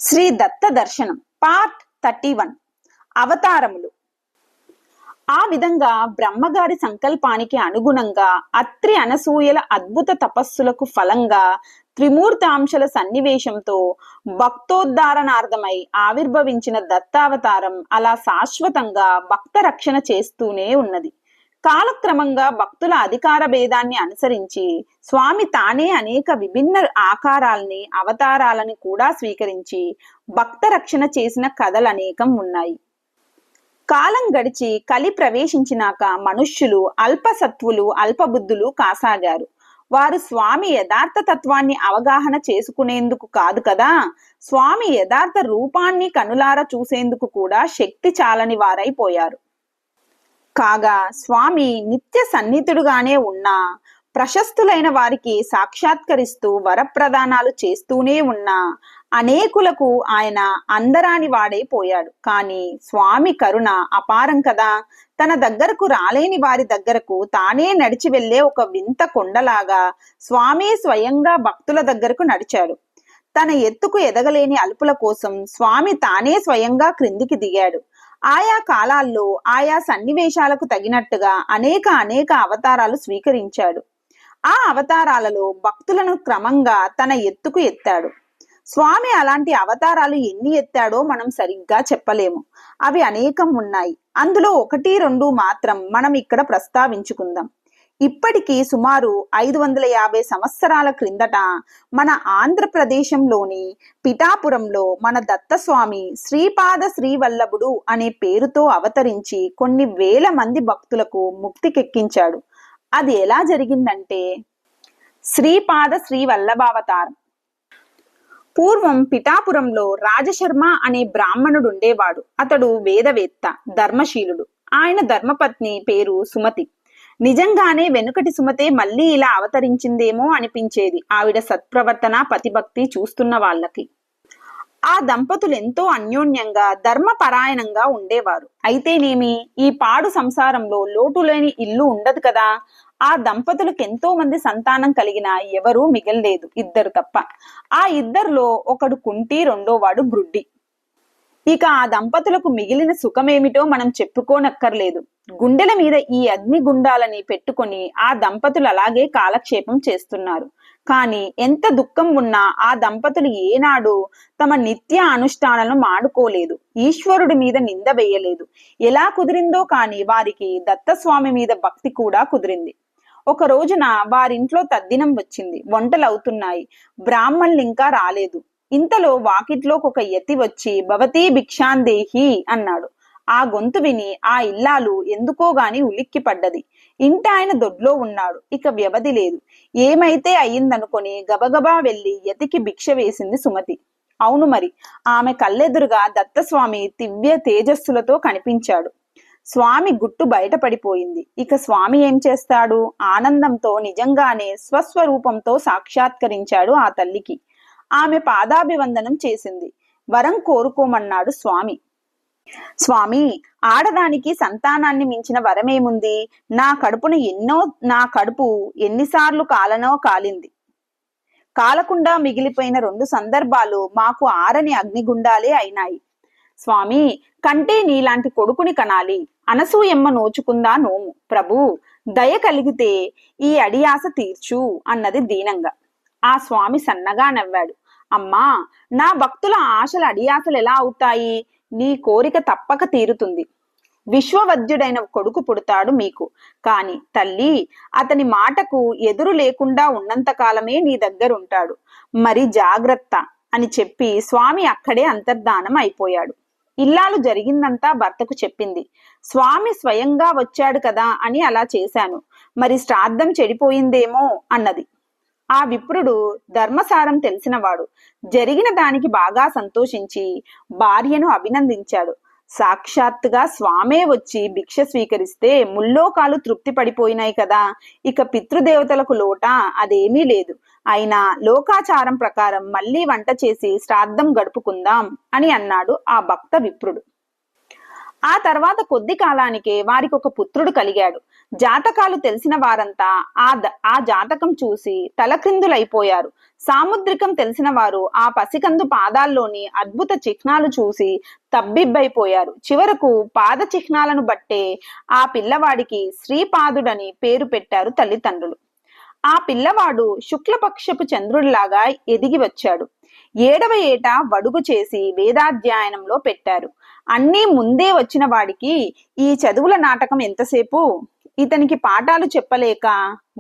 శ్రీ దత్త దర్శనం పార్ట్ 31 అవతారములు. ఆ విధంగా బ్రహ్మగారి సంకల్పానికి అనుగుణంగా అత్రి అనసూయల అద్భుత తపస్సులకు ఫలంగా త్రిమూర్తాంశల సన్నివేశంతో భక్తోద్ధారణార్థమై ఆవిర్భవించిన దత్తావతారం అలా శాశ్వతంగా భక్త రక్షణ చేస్తూనే ఉన్నది. కాలక్రమంగా భక్తుల అధికార భేదాన్ని అనుసరించి స్వామి తానే అనేక విభిన్న ఆకారాల్ని అవతారాలని కూడా స్వీకరించి భక్త రక్షణ చేసిన కథలు అనేకం ఉన్నాయి. కాలం గడిచి కలి ప్రవేశించినాక మనుష్యులు అల్పసత్వులు అల్పబుద్ధులు కాసాగారు. వారు స్వామి యథార్థ తత్వాన్ని అవగాహన చేసుకునేందుకు కాదు కదా, స్వామి యథార్థ రూపాన్ని కనులారా చూసేందుకు కూడా శక్తి చాలని వారైపోయారు. కాగా స్వామి నిత్య సన్నిహితుడుగానే ఉన్నా ప్రశస్తులైన వారికి సాక్షాత్కరిస్తూ వరప్రదానాలు చేస్తూనే ఉన్నా అనేకులకు ఆయన అందరాని వాడైపోయాడు. కానీ స్వామి కరుణ అపారం కదా, తన దగ్గరకు రాలేని వారి దగ్గరకు తానే నడిచి వెళ్లే ఒక వింత కొండలాగా స్వామి స్వయంగా భక్తుల దగ్గరకు నడిచాడు. తన ఎత్తుకు ఎదగలేని అల్పుల కోసం స్వామి తానే స్వయంగా క్రిందికి దిగాడు. ఆయా కాలాల్లో ఆయా సన్నివేశాలకు తగినట్టుగా అనేక అవతారాలు స్వీకరించాడు. ఆ అవతారాలలో భక్తులను క్రమంగా తన ఎత్తుకు ఎత్తాడు. స్వామి అలాంటి అవతారాలు ఎన్ని ఎత్తాడో మనం సరిగ్గా చెప్పలేము. అవి అనేకం ఉన్నాయి. అందులో 1-2 మాత్రం మనం ఇక్కడ ప్రస్తావించుకుందాం. ఇప్పటికీ సుమారు 550 సంవత్సరాల క్రిందట మన ఆంధ్రప్రదేశంలోని పిఠాపురంలో మన దత్తస్వామి శ్రీపాద శ్రీవల్లభుడు అనే పేరుతో అవతరించి కొన్ని వేల మంది భక్తులకు ముక్తికెక్కించాడు. అది ఎలా జరిగిందంటే, శ్రీపాద శ్రీవల్లభావతారం. పూర్వం పిఠాపురంలో రాజశర్మ అనే బ్రాహ్మణుడు ఉండేవాడు. అతడు వేదవేత్త, ధర్మశీలుడు. ఆయన ధర్మపత్ని పేరు సుమతి. నిజంగానే వెనుకటి సుమతే మళ్ళీ ఇలా అవతరించిందేమో అనిపించేది ఆవిడ సత్ప్రవర్తన పతిభక్తి చూస్తున్న వాళ్ళకి. ఆ దంపతులు ఎంతో అన్యోన్యంగా ధర్మపరాయణంగా ఉండేవారు. అయితేనేమి, ఈ పాడు సంసారంలో లోటులేని ఇల్లు ఉండదు కదా. ఆ దంపతులకు ఎంతో మంది సంతానం కలిగిన ఎవరూ మిగల్లేదు, 2 తప్ప. ఆ 2లో ఒకడు కుంటి, 2వాడు గ్రుడ్డి. ఇక ఆ దంపతులకు మిగిలిన సుఖమేమిటో మనం చెప్పుకోనక్కర్లేదు. గుండెల మీద ఈ అగ్ని గుండాలని పెట్టుకొని ఆ దంపతులు అలాగే కాలక్షేపం చేస్తున్నారు. కానీ ఎంత దుఃఖం ఉన్నా ఆ దంపతులు ఏనాడు తమ నిత్య అనుష్ఠానాలను మానుకోలేదు, ఈశ్వరుడి మీద నింద వేయలేదు. ఎలా కుదిరిందో కానీ వారికి దత్తస్వామి మీద భక్తి కూడా కుదిరింది. ఒక రోజున వారింట్లో తద్దినం వచ్చింది. వంటలు అవుతున్నాయి. బ్రాహ్మణులు ఇంకా రాలేదు. ఇంతలో వాకిట్లోకి ఒక యతి వచ్చి భవతీ భిక్షాందేహి అన్నాడు. ఆ గొంతు విని ఆ ఇల్లాలు ఎందుకో గాని ఉలిక్కి పడ్డది. ఇంట ఆయన దొడ్లో ఉన్నాడు. ఇక వ్యవధి లేదు. ఏమైతే అయ్యిందనుకొని గబగబా వెళ్లి యతికి భిక్ష వేసింది సుమతి. అవును మరి, ఆమె కళ్ళెదురుగా దత్తస్వామి దివ్య తేజస్సులతో కనిపించాడు. స్వామి గుట్టు బయటపడిపోయింది. ఇక స్వామి ఏం చేస్తాడు? ఆనందంతో నిజంగానే స్వస్వరూపంతో సాక్షాత్కరించాడు ఆ తల్లికి. ఆమె పాదాభివందనం చేసింది. వరం కోరుకోమన్నాడు స్వామి. స్వామి, ఆడదానికి సంతానాన్ని మించిన వరమేముంది? నా కడుపు ఎన్నిసార్లు కాలనో కాలింది. కాలకుండా మిగిలిపోయిన 2 సందర్భాలు మాకు ఆరని అగ్నిగుండాలే అయినాయి. స్వామి, కంటే నీలాంటి కొడుకుని కనాలి. అనసూయమ్మ నోచుకుందా నోము. ప్రభు, దయ కలిగితే ఈ అడియాస తీర్చు అన్నది దీనంగా. ఆ స్వామి సన్నగా నవ్వాడు. అమ్మా, నా భక్తుల ఆశల అడియాసలు ఎలా అవుతాయి? నీ కోరిక తప్పక తీరుతుంది. విశ్వవద్యుడైన కొడుకు పుడతాడు మీకు. కాని తల్లి, అతని మాటకు ఎదురు లేకుండా ఉన్నంత కాలమే నీ దగ్గరుంటాడు. మరి జాగ్రత్త అని చెప్పి స్వామి అక్కడే అంతర్ధానం అయిపోయాడు. ఇల్లాలు జరిగిందంతా భర్తకు చెప్పింది. స్వామి స్వయంగా వచ్చాడు కదా అని అలా చేశాను. మరి శ్రాద్ధం చెడిపోయిందేమో అన్నది. ఆ విప్రుడు ధర్మసారం తెలిసినవాడు. జరిగిన దానికి బాగా సంతోషించి భార్యను అభినందించాడు. సాక్షాత్తుగా స్వామే వచ్చి భిక్ష స్వీకరిస్తే ముల్లోకాలు తృప్తి పడిపోయినాయి కదా. ఇక పితృదేవతలకు లోట అదేమీ లేదు. అయినా లోకాచారం ప్రకారం మళ్ళీ వంట చేసి శ్రాద్ధం గడుపుకుందాం అని అన్నాడు ఆ భక్త విప్రుడు. ఆ తర్వాత కొద్ది కాలానికే వారికి ఒక పుత్రుడు కలిగాడు. జాతకాలు తెలిసిన వారంతా ఆ జాతకం చూసి తలక్రిందులైపోయారు. సాముద్రికం తెలిసిన వారు ఆ పసికందు పాదాల్లోని అద్భుత చిహ్నాలు చూసి తబ్బిబ్బైపోయారు. చివరకు పాద చిహ్నాలను బట్టే ఆ పిల్లవాడికి శ్రీపాదుడని పేరు పెట్టారు తల్లిదండ్రులు. ఆ పిల్లవాడు శుక్లపక్షపు చంద్రుడిలాగా ఎదిగి వచ్చాడు. 7వ ఏట వడుగు చేసి వేదాధ్యయనంలో పెట్టారు. అన్నీ ముందే వచ్చిన వాడికి ఈ చదువుల నాటకం ఎంతసేపు? ఇతనికి పాఠాలు చెప్పలేక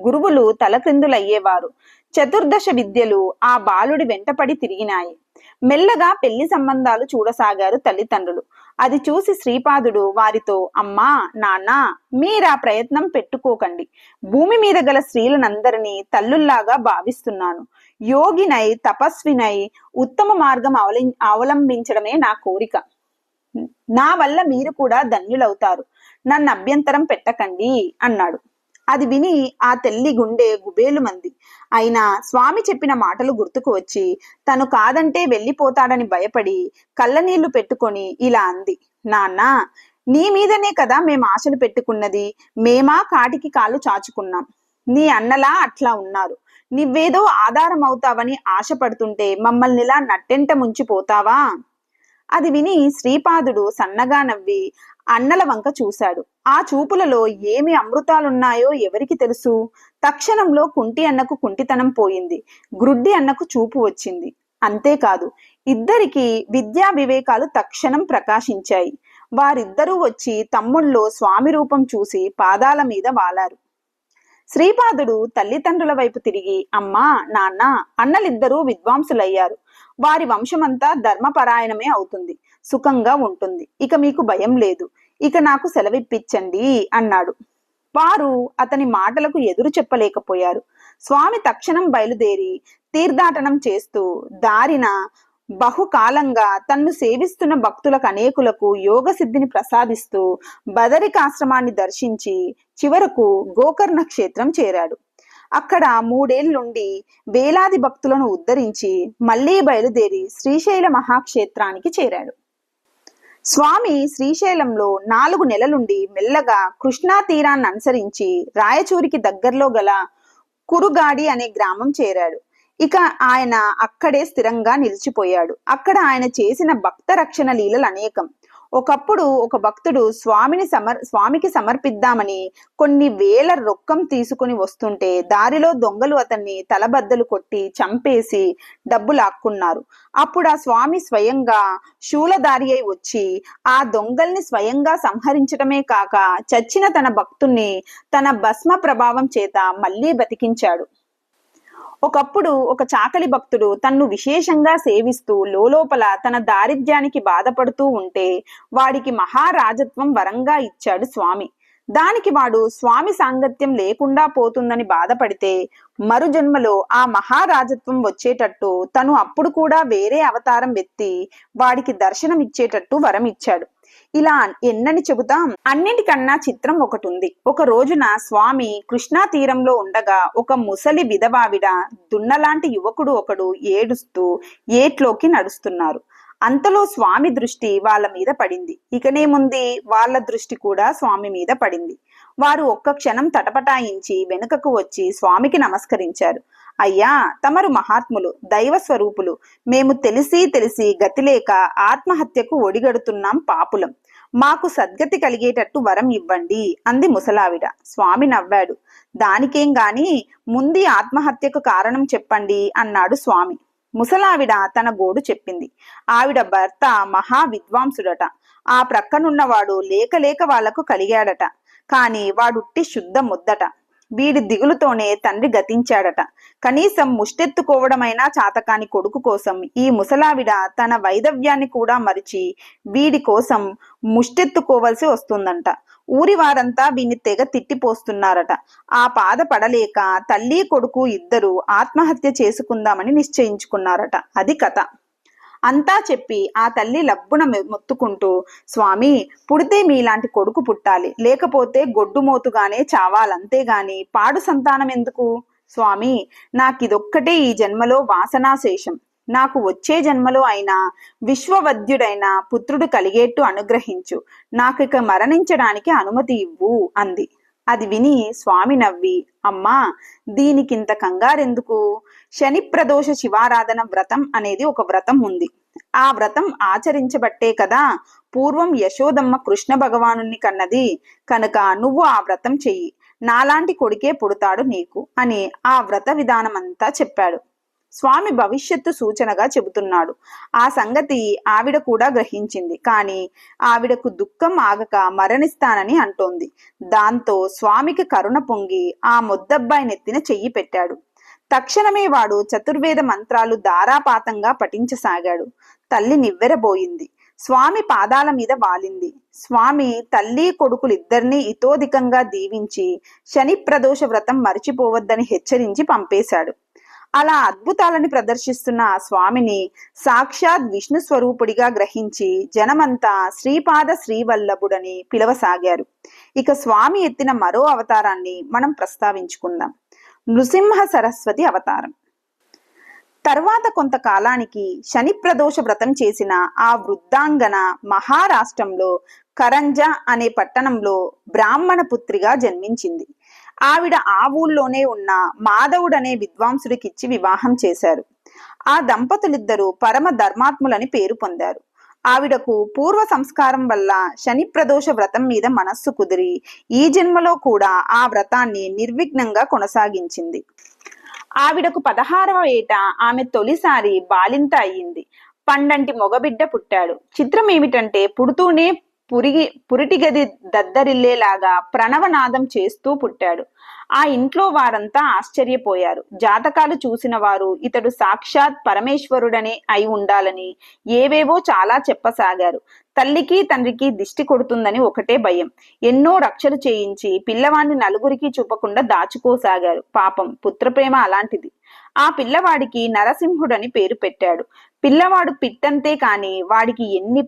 గురువులు తలక్రిందులయ్యేవారు. చతుర్దశ విద్యలు ఆ బాలుడి వెంటపడి తిరిగినాయి. మెల్లగా పెళ్లి సంబంధాలు చూడసాగారు తల్లిదండ్రులు. అది చూసి శ్రీపాదుడు వారితో, అమ్మా నాన్న, మీరా ప్రయత్నం పెట్టుకోకండి. భూమి మీద గల స్త్రీలనందరినీ తల్లుల్లాగా భావిస్తున్నాను. యోగినై తపస్వినై ఉత్తమ మార్గం అవలంబించడమే నా కోరిక. నా వల్ల మీరు కూడా ధన్యులవుతారు. నన్ను అభ్యంతరం పెట్టకండి అన్నాడు. అది విని ఆ తల్లి గుండె గుబేలుమంది. అయినా స్వామి చెప్పిన మాటలు గుర్తుకు వచ్చి తను కాదంటే వెళ్ళిపోతాడని భయపడి కళ్ళనీళ్లు పెట్టుకొని ఇలా అంది, నాన్న, నీ మీదనే కదా మేము ఆశలు పెట్టుకున్నది. మేమా కాటికి కాళ్ళు చాచుకున్నాం. నీ అన్నలా అట్లా ఉన్నారు. నువ్వేదో ఆధారం అవుతావని ఆశపడుతుంటే మమ్మల్ని ఇలా నట్టెంట ముంచిపోతావా? అది విని శ్రీపాదుడు సన్నగా నవ్వి అన్నల వంక చూశాడు. ఆ చూపులలో ఏమి అమృతాలున్నాయో ఎవరికి తెలుసు? తక్షణంలో కుంటి అన్నకు కుంటితనం పోయింది. గ్రుడ్డి అన్నకు చూపు వచ్చింది. అంతేకాదు, ఇద్దరికి విద్యా వివేకాలు తక్షణం ప్రకాశించాయి. వారిద్దరూ వచ్చి తమ్ముళ్ళో స్వామి రూపం చూసి పాదాల మీద వాలారు. శ్రీపాదుడు తల్లిదండ్రుల వైపు తిరిగి, అమ్మా నాన్న, అన్నలిద్దరూ విద్వాంసులయ్యారు. వారి వంశమంతా ధర్మపరాయణమే అవుతుంది. సుఖంగా ఉంటుంది. ఇక మీకు భయం లేదు. ఇక నాకు సెలవిప్పించండి అన్నాడు. వారు అతని మాటలకు ఎదురు చెప్పలేకపోయారు. స్వామి తక్షణం బయలుదేరి తీర్థాటనం చేస్తూ దారిన బహుకాలంగా తన్ను సేవిస్తున్న భక్తులకు అనేకులకు యోగ సిద్ధిని ప్రసాదిస్తూ బదరికాశ్రమాన్ని దర్శించి చివరకు గోకర్ణ క్షేత్రం చేరాడు. అక్కడ 3 ఏళ్లుండి వేలాది భక్తులను ఉద్ధరించి మళ్లీ బయలుదేరి శ్రీశైల మహాక్షేత్రానికి చేరాడు. స్వామి శ్రీశైలంలో 4 నెలలుండి మెల్లగా కృష్ణా తీరాన్ని అనుసరించి రాయచూరికి దగ్గరలో గల కురుగాడి అనే గ్రామం చేరాడు. ఇక ఆయన అక్కడే స్థిరంగా నిలిచిపోయాడు. అక్కడ ఆయన చేసిన భక్త రక్షణ లీలలు అనేకం. ఒకప్పుడు ఒక భక్తుడు స్వామికి సమర్పిద్దామని కొన్ని వేల రొక్కం తీసుకుని వస్తుంటే దారిలో దొంగలు అతన్ని తలబద్దలు కొట్టి చంపేసి డబ్బు లాక్కున్నారు. అప్పుడు ఆ స్వామి స్వయంగా శూలధారి అయి వచ్చి ఆ దొంగల్ని స్వయంగా సంహరించడమే కాక చచ్చిన తన భక్తుణ్ణి తన భస్మ ప్రభావం చేత మళ్లీ బతికించాడు. ఒకప్పుడు ఒక చాకలి భక్తుడు తన్ను విశేషంగా సేవిస్తూ లోలోపల తన దారిద్ర్యానికి బాధపడుతూ ఉంటే వాడికి మహారాజత్వం వరంగా ఇచ్చాడు స్వామి. దానికి వాడు స్వామి సాంగత్యం లేకుండా పోతుందని బాధపడితే మరు జన్మలో ఆ మహారాజత్వం వచ్చేటట్టు తను అప్పుడు కూడా వేరే అవతారం ఎత్తి వాడికి దర్శనం ఇచ్చేటట్టు వరం ఇచ్చాడు. ఇలా ఎన్నని చెబుతాం. అన్నిటికన్నా చిత్రం ఒకటి ఉంది. ఒక రోజున స్వామి కృష్ణా తీరంలో ఉండగా ఒక ముసలి విధవావిడ దున్నలాంటి యువకుడు ఒకడు ఏడుస్తూ ఏట్లోకి నడుస్తున్నారు. అంతలో స్వామి దృష్టి వాళ్ళ మీద పడింది. ఇకనేముంది, వాళ్ళ దృష్టి కూడా స్వామి మీద పడింది. వారు ఒక్క క్షణం తటపటాయించి వెనుకకు వచ్చి స్వామికి నమస్కరించారు. అయ్యా, తమరు మహాత్ములు, దైవ స్వరూపులు. మేము తెలిసి గతిలేక ఆత్మహత్యకు ఒడిగడుతున్నాం పాపులం. మాకు సద్గతి కలిగేటట్టు వరం ఇవ్వండి అంది ముసలావిడ. స్వామి నవ్వాడు. దానికేం గాని ముందు ఆత్మహత్యకు కారణం చెప్పండి అన్నాడు స్వామి. ముసలావిడ తన గోడు చెప్పింది. ఆవిడ భర్త మహా విద్వాంసుడట. ఆ ప్రక్కనున్నవాడు లేక వాళ్లకు కలిగాడట. కాని వాడుట్టి శుద్ధ ముద్దట. వీడి దిగులుతోనే తండ్రి గతించాడట. కనీసం ముష్టెత్తుకోవడమైనా చాతకాని కొడుకు కోసం ఈ ముసలావిడ తన వైదవ్యాన్ని కూడా మరిచి వీడి కోసం ముష్టెత్తుకోవలసి వస్తుందంట. ఊరి వారంతా వీని తెగ తిట్టిపోస్తున్నారట. ఆ బాధ పడలేక తల్లి కొడుకు ఇద్దరు ఆత్మహత్య చేసుకుందామని నిశ్చయించుకున్నారట. అది కథ. అంతా చెప్పి ఆ తల్లి లబ్బున మొత్తుకుంటూ, స్వామి, పుడితే మీలాంటి కొడుకు పుట్టాలి, లేకపోతే గొడ్డుమోతుగానే చావాలంతేగాని పాడు సంతానం ఎందుకు? స్వామి, నాకిదొక్కటే ఈ జన్మలో వాసనాశేషం. నాకు వచ్చే జన్మలో అయినా విశ్వవద్యుడైన పుత్రుడు కలిగేట్టు అనుగ్రహించు. నాకిక మరణించడానికి అనుమతి ఇవ్వు అంది. అది విని స్వామి నవ్వి, అమ్మా, దీనికింత కంగారెందుకు? శని ప్రదోష శివారాధన వ్రతం అనేది ఒక వ్రతం ఉంది. ఆ వ్రతం ఆచరించబట్టే కదా పూర్వం యశోదమ్మ కృష్ణ భగవానుని కన్నది. కనుక నువ్వు ఆ వ్రతం చెయ్యి, నాలాంటి కొడుకే పుడతాడు నీకు అని ఆ వ్రత విధానమంతా చెప్పాడు. స్వామి భవిష్యత్తు సూచనగా చెబుతున్నాడు. ఆ సంగతి ఆవిడ కూడా గ్రహించింది. కానీ ఆవిడకు దుఃఖం ఆగక మరణిస్తానని అంటోంది. దాంతో స్వామికి కరుణ పొంగి ఆ మొద్దబ్బాయి నెత్తిన చెయ్యి పెట్టాడు. తక్షణమే వాడు చతుర్వేద మంత్రాలు ధారాపాతంగా పఠించసాగాడు. తల్లి నివ్వెరబోయింది. స్వామి పాదాల మీద వాలింది. స్వామి తల్లి కొడుకులిద్దరినీ ఇతోధికంగా దీవించి శని ప్రదోష వ్రతం మరిచిపోవద్దని హెచ్చరించి పంపేశాడు. అలా అద్భుతాలని ప్రదర్శిస్తున్న ఆ స్వామిని సాక్షాత్ విష్ణు స్వరూపుడిగా గ్రహించి జనమంతా శ్రీపాద శ్రీవల్లభుడని పిలవసాగారు. ఇక స్వామి ఎత్తిన మరో అవతారాన్ని మనం ప్రస్తావించుకుందాం. నృసింహ సరస్వతి అవతారం. తర్వాత కొంతకాలానికి శని ప్రదోష వ్రతం చేసిన ఆ వృద్ధాంగన మహారాష్ట్రంలో కరంజ అనే పట్టణంలో బ్రాహ్మణ పుత్రిగా జన్మించింది. ఆవిడ ఆ ఊళ్ళోనే ఉన్న మాధవుడనే విద్వాంసుడికిచ్చి వివాహం చేశారు. ఆ దంపతులిద్దరూ పరమ ధర్మాత్ములని పేరు పొందారు. ఆవిడకు పూర్వ సంస్కారం వల్ల శని ప్రదోష వ్రతం మీద మనస్సు కుదిరి ఈ జన్మలో కూడా ఆ వ్రతాన్ని నిర్విఘ్నంగా కొనసాగించింది. ఆవిడకు 16వ ఏట ఆమె తొలిసారి బాలింత అయ్యింది. పండంటి మొగబిడ్డ పుట్టాడు. చిత్రం ఏమిటంటే పుడుతూనే పురిటిగది దద్దరిల్లేలాగా ప్రణవనాదం చేస్తూ పుట్టాడు. ఆ ఇంట్లో వారంతా ఆశ్చర్యపోయారు. జాతకాలు చూసిన వారు ఇతడు సాక్షాత్ పరమేశ్వరుడనే అయి ఉండాలని ఏవేవో చాలా చెప్పసాగారు. తల్లికి తండ్రికి దిష్టి కొడుతుందని ఒకటే భయం. ఎన్నో రక్షలు చేయించి పిల్లవాడిని నలుగురికి చూపకుండా దాచుకోసాగారు. పాపం, పుత్రప్రేమ అలాంటిది. ఆ పిల్లవాడికి నరసింహుడని పేరు పెట్టాడు. పిల్లవాడు పిట్టంతే కాని వాడికి ఎన్ని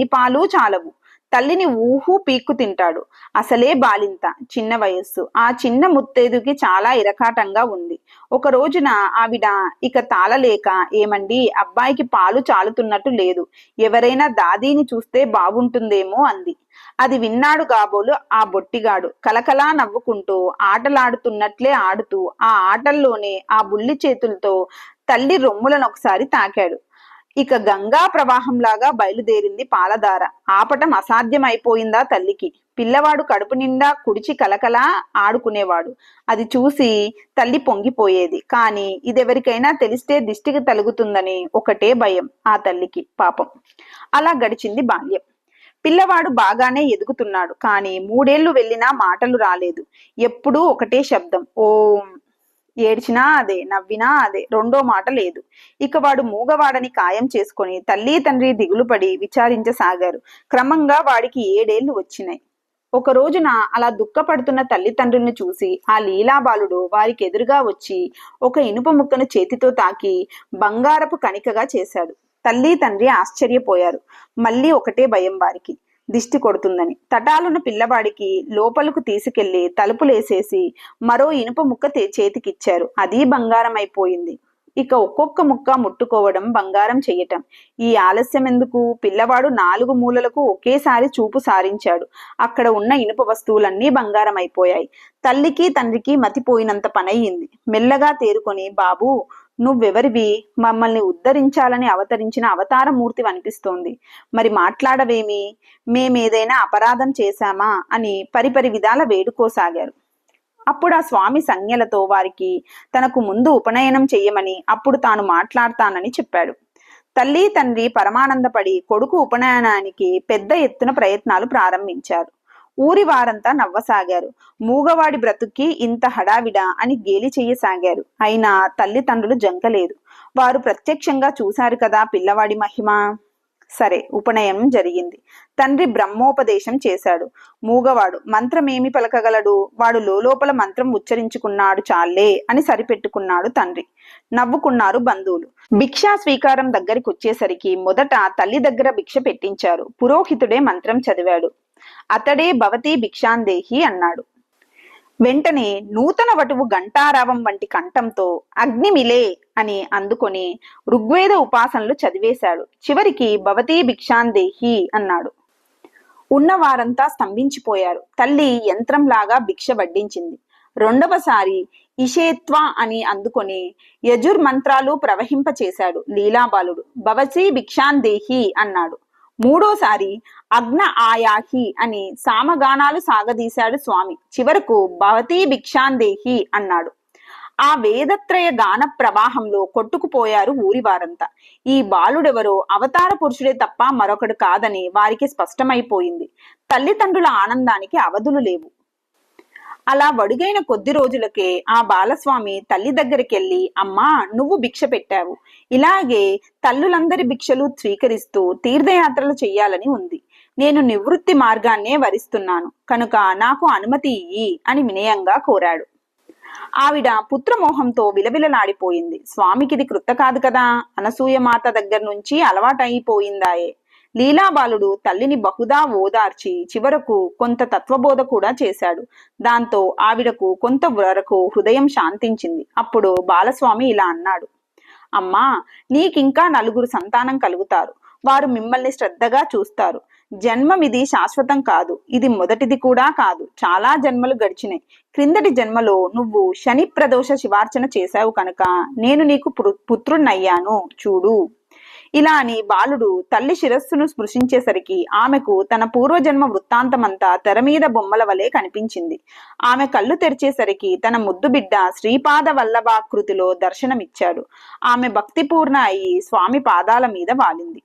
పాలు చాలవు. తల్లిని ఊహూ పీక్కు తింటాడు. అసలే బాలింత, చిన్న వయస్సు. ఆ చిన్న ముత్తేదుకి చాలా ఇరకాటంగా ఉంది. ఒక రోజున ఆవిడ ఇక తాళలేక, ఏమండి, అబ్బాయికి పాలు చాలుతున్నట్టు లేదు, ఎవరైనా దాదీని చూస్తే బాగుంటుందేమో అంది. అది విన్నాడు కాబోలు ఆ బొట్టిగాడు కలకలా నవ్వుకుంటూ ఆటలాడుతున్నట్లే ఆడుతూ ఆ ఆటల్లోనే ఆ బుల్లి చేతులతో తల్లి రొమ్ములను ఒకసారి తాకాడు. ఇక గంగా ప్రవాహంలాగా బయలుదేరింది పాలధార. ఆపటం అసాధ్యమైపోయిందా తల్లికి. పిల్లవాడు కడుపు నిండా కుడిచి కలకలా ఆడుకునేవాడు. అది చూసి తల్లి పొంగిపోయేది. కానీ ఇదెవరికైనా తెలిస్తే దిష్టికి తలుగుతుందని ఒకటే భయం ఆ తల్లికి. పాపం. అలా గడిచింది బాల్యం. పిల్లవాడు బాగానే ఎదుగుతున్నాడు. కానీ 3 ఏళ్లు వెళ్ళినా మాటలు రాలేదు. ఎప్పుడూ ఒకటే శబ్దం, ఓం. ఏడ్చినా అదే, నవ్వినా అదే, రెండో మాట లేదు. ఇక వాడు మూగవాడని ఖాయం చేసుకొని తల్లి తండ్రి దిగులుపడి విచారించసాగారు. క్రమంగా వాడికి 7 ఏళ్లు వచ్చినాయి. ఒక రోజున అలా దుఃఖపడుతున్న తల్లిదండ్రుల్ని చూసి ఆ లీలాబాలుడు వారికి ఎదురుగా వచ్చి ఒక ఇనుప ముక్కను చేతితో తాకి బంగారపు కణికగా చేశాడు. తల్లి తండ్రి ఆశ్చర్యపోయారు. మళ్ళీ ఒకటే భయం వారికి, దిష్టి కొడుతుందని. తటాలున్న పిల్లవాడికి లోపలకు తీసుకెళ్లి తలుపులేసేసి మరో ఇనుప ముక్క చేతికిచ్చారు. అది బంగారం అయిపోయింది. ఇక ఒక్కొక్క ముక్క ముట్టుకోవడం, బంగారం చెయ్యటం. ఈ ఆలస్యం ఎందుకు? పిల్లవాడు 4 మూలలకు ఒకేసారి చూపు సారించాడు. అక్కడ ఉన్న ఇనుప వస్తువులన్నీ బంగారం అయిపోయాయి. తల్లికి తండ్రికి మతిపోయినంత పనయ్యింది. మెల్లగా తేరుకొని, బాబు, నువ్వెవరివి? మమ్మల్ని ఉద్ధరించాలని అవతరించిన అవతారమూర్తి అనిపిస్తోంది. మరి మాట్లాడవేమి? మేమేదైనా అపరాధం చేశామా అని పరిపరి విధాల వేడుకోసాగారు. అప్పుడు ఆ స్వామి సంజ్ఞలతో వారికి తనకు ముందు ఉపనయనం చెయ్యమని, అప్పుడు తాను మాట్లాడతానని చెప్పాడు. తల్లి తండ్రి పరమానందపడి కొడుకు ఉపనయనానికి పెద్ద ఎత్తున ప్రయత్నాలు ప్రారంభించారు. ఊరి వారంతా నవ్వసాగారు. మూగవాడి బ్రతుక్కి ఇంత హడావిడా అని గేలి చెయ్యసాగారు. అయినా తల్లిదండ్రులు జంకలేదు. వారు ప్రత్యక్షంగా చూశారు కదా పిల్లవాడి మహిమ. సరే, ఉపనయనం జరిగింది. తండ్రి బ్రహ్మోపదేశం చేశాడు. మూగవాడు మంత్రమేమి పలకగలడు? వాడు లోపల మంత్రం ఉచ్చరించుకున్నాడు చాలే అని సరిపెట్టుకున్నాడు తండ్రి. నవ్వుకున్నారు బంధువులు. భిక్షా స్వీకారం దగ్గరికి వచ్చేసరికి మొదట తల్లి దగ్గర భిక్ష పెట్టించారు. పురోహితుడే మంత్రం చదివాడు. అతడే భవతి భిక్షాందేహి అన్నాడు. వెంటనే నూతన వటువు ఘంటారావం వంటి కంఠంతో అగ్నిమిలే అని అందుకొని ఋగ్వేద ఉపాసనలు చదివేశాడు. చివరికి భవతి భిక్షాందేహి అన్నాడు. ఉన్నవారంతా స్తంభించిపోయారు. తల్లి యంత్రంలాగా భిక్ష వడ్డించింది. రెండవసారి ఇషేత్వ అని అందుకొని యజుర్మంత్రాలు ప్రవహింపచేశాడు లీలాబాలుడు. భవసి భిక్షాందేహి అన్నాడు. మూడోసారి అగ్న ఆయాహి అని సామగానాలు సాగదీశాడు స్వామి. చివరకు భవతీ భిక్షాందేహి అన్నాడు. ఆ వేదత్రయ గాన ప్రవాహంలో కొట్టుకుపోయారు ఊరి వారంతా. ఈ బాలుడెవరో అవతార పురుషుడే తప్ప మరొకడు కాదని వారికి స్పష్టమైపోయింది. తల్లిదండ్రుల ఆనందానికి అవధులు లేవు. అలా వడుగైన కొద్ది రోజులకే ఆ బాలస్వామి తల్లి దగ్గరికెళ్ళి, అమ్మా నువ్వు భిక్ష పెట్టావు, ఇలాగే తల్లులందరి భిక్షలు స్వీకరిస్తూ తీర్థయాత్రలు చెయ్యాలని ఉంది. నేను నివృత్తి మార్గాన్నే వరిస్తున్నాను కనుక నాకు అనుమతి ఇయ్యి అని వినయంగా కోరాడు. ఆవిడ పుత్రమోహంతో విలవిలలాడిపోయింది. స్వామికిది కృత కాదు కదా, అనసూయమాత దగ్గర నుంచి అలవాటైపోయిందాయే. లీలాబాలుడు తల్లిని బహుదా ఓదార్చి చివరకు కొంత తత్వబోధ కూడా చేశాడు. దాంతో ఆవిడకు కొంత వరకు హృదయం శాంతించింది. అప్పుడు బాలస్వామి ఇలా అన్నాడు, అమ్మా నీకింకా 4 సంతానం కలుగుతారు. వారు మిమ్మల్ని శ్రద్ధగా చూస్తారు. జన్మమిది శాశ్వతం కాదు, ఇది మొదటిది కూడా కాదు. చాలా జన్మలు గడిచినాయి. క్రిందటి జన్మలో నువ్వు శని ప్రదోష శివార్చన చేశావు కనుక నేను నీకు పుత్రుణ్ణయ్యాను చూడు. ఇలా అని బాలుడు తల్లి శిరస్సును స్పృశించేసరికి ఆమెకు తన పూర్వజన్మ వృత్తాంతమంతా తెర మీద బొమ్మల వలె కనిపించింది. ఆమె కళ్ళు తెరిచేసరికి తన ముద్దు బిడ్డ శ్రీపాద వల్లభాకృతిలో దర్శనమిచ్చాడు. ఆమె భక్తిపూర్ణ అయి స్వామి పాదాల మీద వాలింది.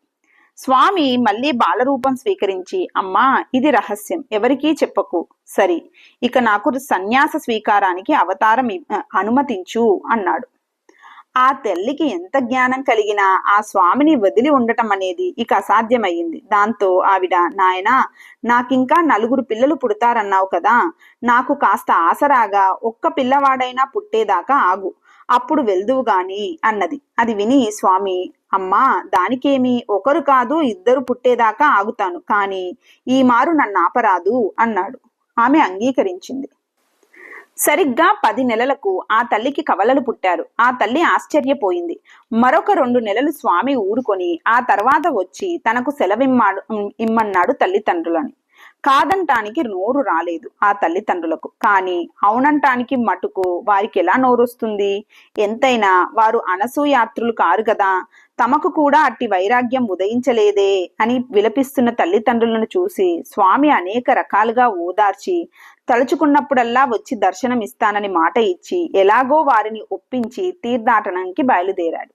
స్వామి మళ్ళీ బాలరూపం స్వీకరించి, అమ్మా ఇది రహస్యం, ఎవరికీ చెప్పకు. సరి, ఇక నాకు సన్యాస స్వీకారానికి అవతారం అనుమతించు అన్నాడు. ఆ తల్లికి ఎంత జ్ఞానం కలిగినా ఆ స్వామిని వదిలి ఉండటం అనేది ఇక అసాధ్యమయ్యింది. దాంతో ఆవిడ, నాయనా నాకింకా 4 పిల్లలు పుడతారన్నావు కదా, నాకు కాస్త ఆసరాగా ఒక్క పిల్లవాడైనా పుట్టేదాకా ఆగు, అప్పుడు వెళ్దువు గాని అన్నది. అది విని స్వామి, అమ్మా దానికేమి, 1 కాదు 2 పుట్టేదాకా ఆగుతాను, కానీ ఈ మారు నన్ను ఆపరాదు అన్నాడు. ఆమె అంగీకరించింది. సరిగ్గా 10 నెలలకు ఆ తల్లికి కవలలు పుట్టారు. ఆ తల్లి ఆశ్చర్యపోయింది. మరొక 2 నెలలు స్వామి ఊరుకొని ఆ తర్వాత వచ్చి తనకు ఇమ్మన్నాడు తల్లిదండ్రులని. కాదంటానికి నోరు రాలేదు ఆ తల్లిదండ్రులకు. కానీ అవునంటానికి మటుకు వారికి ఎలా నోరొస్తుంది? ఎంతైనా వారు అనసూయాత్రులు కారు కదా. తమకు కూడా అట్టి వైరాగ్యం ఉదయించలేదే అని విలపిస్తున్న తల్లిదండ్రులను చూసి స్వామి అనేక రకాలుగా ఓదార్చి తలుచుకున్నప్పుడల్లా వచ్చి దర్శనమిస్తానని మాట ఇచ్చి ఎలాగో వారిని ఒప్పించి తీర్థాటనానికి బయలుదేరాడు.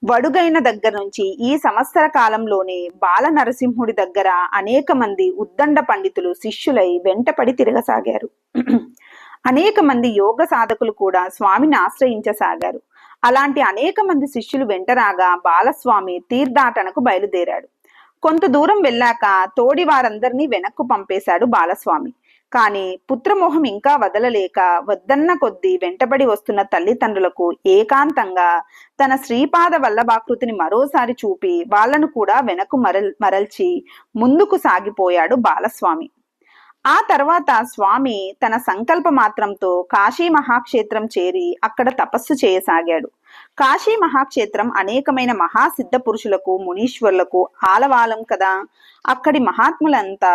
వడుగైన దగ్గర నుంచి ఈ సంవత్సర కాలంలోనే బాల నరసింహుడి దగ్గర అనేక మంది ఉద్దండ పండితులు శిష్యులై వెంటపడి తిరగసాగారు. అనేక మంది యోగ సాధకులు కూడా స్వామిని ఆశ్రయించసాగారు. అలాంటి అనేక మంది శిష్యులు వెంటరాగా బాలస్వామి తీర్థాటనకు బయలుదేరాడు. కొంత దూరం వెళ్ళాక తోడి వారందరినీ వెనక్కు పంపేశాడు బాలస్వామి. కానీ పుత్రమోహం ఇంకా వదలలేక వద్దన్న కొద్దీ వెంటబడి వస్తున్న తల్లిదండ్రులకు ఏకాంతంగా తన శ్రీపాద వల్లభాకృతిని మరోసారి చూపి వాళ్లను కూడా వెనక్కు మరల్చి ముందుకు సాగిపోయాడు బాలస్వామి. ఆ తర్వాత స్వామి తన సంకల్ప మాత్రంతో కాశీ మహాక్షేత్రం చేరి అక్కడ తపస్సు చేయసాగాడు. కాశీ మహాక్షేత్రం అనేకమైన మహాసిద్ధ పురుషులకు మునీశ్వరులకు ఆలవాలం కదా. అక్కడి మహాత్ములంతా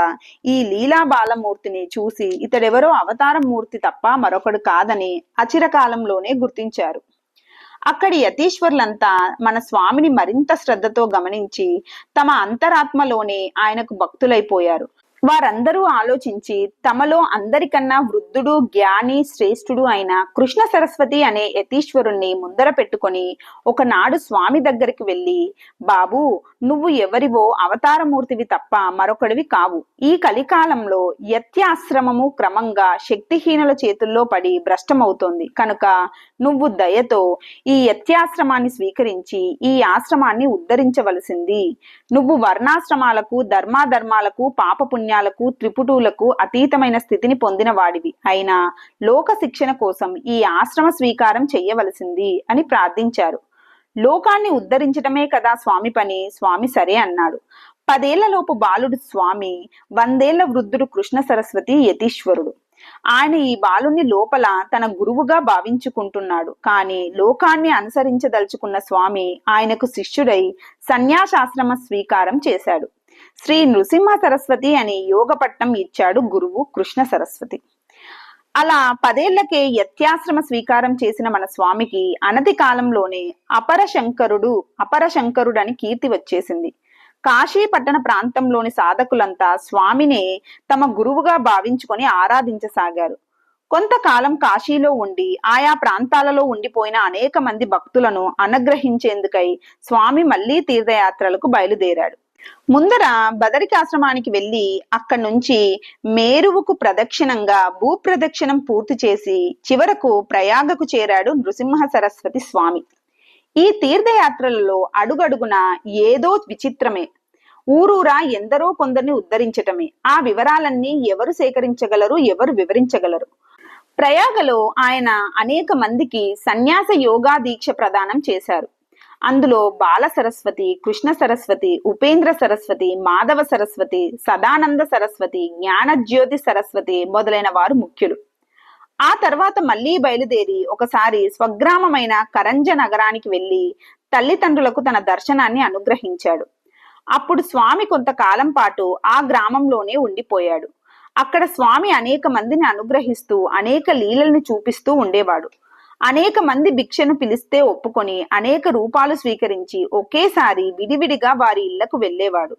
ఈ లీలా బాలమూర్తిని చూసి ఇతడెవరో అవతార మూర్తి తప్ప మరొకడు కాదని అచిరకాలంలోనే గుర్తించారు. అక్కడి యతీశ్వర్లంతా మన స్వామిని మరింత శ్రద్ధతో గమనించి తమ అంతరాత్మలోనే ఆయనకు భక్తులైపోయారు. వారందరూ ఆలోచించి తమలో అందరికన్నా వృద్ధుడు జ్ఞాని శ్రేష్ఠుడు అయిన కృష్ణ సరస్వతి అనే యతీశ్వరుణ్ణి ముందర పెట్టుకొని ఒకనాడు స్వామి దగ్గరికి వెళ్ళి, బాబు నువ్వు ఎవరివో అవతారమూర్తివి తప్ప మరొకడివి కావు. ఈ కలికాలంలో యత్యాశ్రమము క్రమంగా శక్తిహీనుల చేతుల్లో పడి భ్రష్టమవుతోంది కనుక నువ్వు దయతో ఈ యత్యాశ్రమాన్ని స్వీకరించి ఈ ఆశ్రమాన్ని ఉద్ధరించవలసింది. నువ్వు వర్ణాశ్రమాలకు ధర్మాధర్మాలకు పాపపుణ్యాలకు త్రిపుటులకు అతీతమైన స్థితిని పొందిన వాడివి అయినా లోక శిక్షణ కోసం ఈ ఆశ్రమ స్వీకారం చెయ్యవలసింది అని ప్రార్థించారు. లోకాన్ని ఉద్ధరించటమే కదా స్వామి పని. స్వామి సరే అన్నాడు. 10 ఏళ్లలోపు బాలుడు స్వామి, 100 ఏళ్ల వృద్ధుడు కృష్ణ సరస్వతి యతీశ్వరుడు. ఆయన ఈ బాలుని లోపల తన గురువుగా భావించుకుంటున్నాడు. కానీ లోకాన్ని అనుసరించదలుచుకున్న స్వామి ఆయనకు శిష్యుడై సన్యాసాశ్రమ స్వీకారం చేశాడు. శ్రీ నృసింహ సరస్వతి అని యోగ పట్టం ఇచ్చాడు గురువు కృష్ణ సరస్వతి. అలా 10 ఏళ్లకే యత్యాశ్రమ స్వీకారం చేసిన మన స్వామికి అనతి కాలంలోనే అపరశంకరుడని కీర్తి వచ్చేసింది. కాశీ పట్టణ ప్రాంతంలోని సాధకులంతా స్వామినే తమ గురువుగా భావించుకొని ఆరాధించసాగారు. కొంతకాలం కాశీలో ఉండి ఆయా ప్రాంతాలలో ఉండిపోయిన అనేక మంది భక్తులను అనుగ్రహించేందుకై స్వామి మళ్లీ తీర్థయాత్రలకు బయలుదేరాడు. ముందర బదరికాశ్రమానికి వెళ్లి అక్కడి నుంచి మేరువుకు ప్రదక్షిణంగా భూప్రదక్షిణం పూర్తి చేసి చివరకు ప్రయాగకు చేరాడు నృసింహ సరస్వతి స్వామి. ఈ తీర్థయాత్రలలో అడుగడుగున ఏదో విచిత్రమే. ఊరూరా ఎందరో కొందరిని ఉద్ధరించటమే. ఆ వివరాలన్నీ ఎవరు సేకరించగలరు, ఎవరు వివరించగలరు? ప్రయాగలో ఆయన అనేక మందికి సన్యాస యోగా దీక్ష ప్రదానం చేశారు. అందులో బాల సరస్వతి, కృష్ణ సరస్వతి, ఉపేంద్ర సరస్వతి, మాధవ సరస్వతి, సదానంద సరస్వతి, జ్ఞానజ్యోతి సరస్వతి మొదలైన వారు ముఖ్యులు. ఆ తర్వాత మళ్లీ బయలుదేరి ఒకసారి స్వగ్రామమైన కరంజ నగరానికి వెళ్లి తల్లిదండ్రులకు తన దర్శనాన్ని అనుగ్రహించాడు. అప్పుడు స్వామి కొంతకాలం పాటు ఆ గ్రామంలోనే ఉండిపోయాడు. అక్కడ స్వామి అనేక మందిని అనుగ్రహిస్తూ అనేక లీలల్ని చూపిస్తూ ఉండేవాడు. అనేక మంది భిక్షను పిలిస్తే ఒప్పుకొని అనేక రూపాలు స్వీకరించి ఒకేసారి విడివిడిగా వారి ఇళ్లకు వెళ్లేవాడు.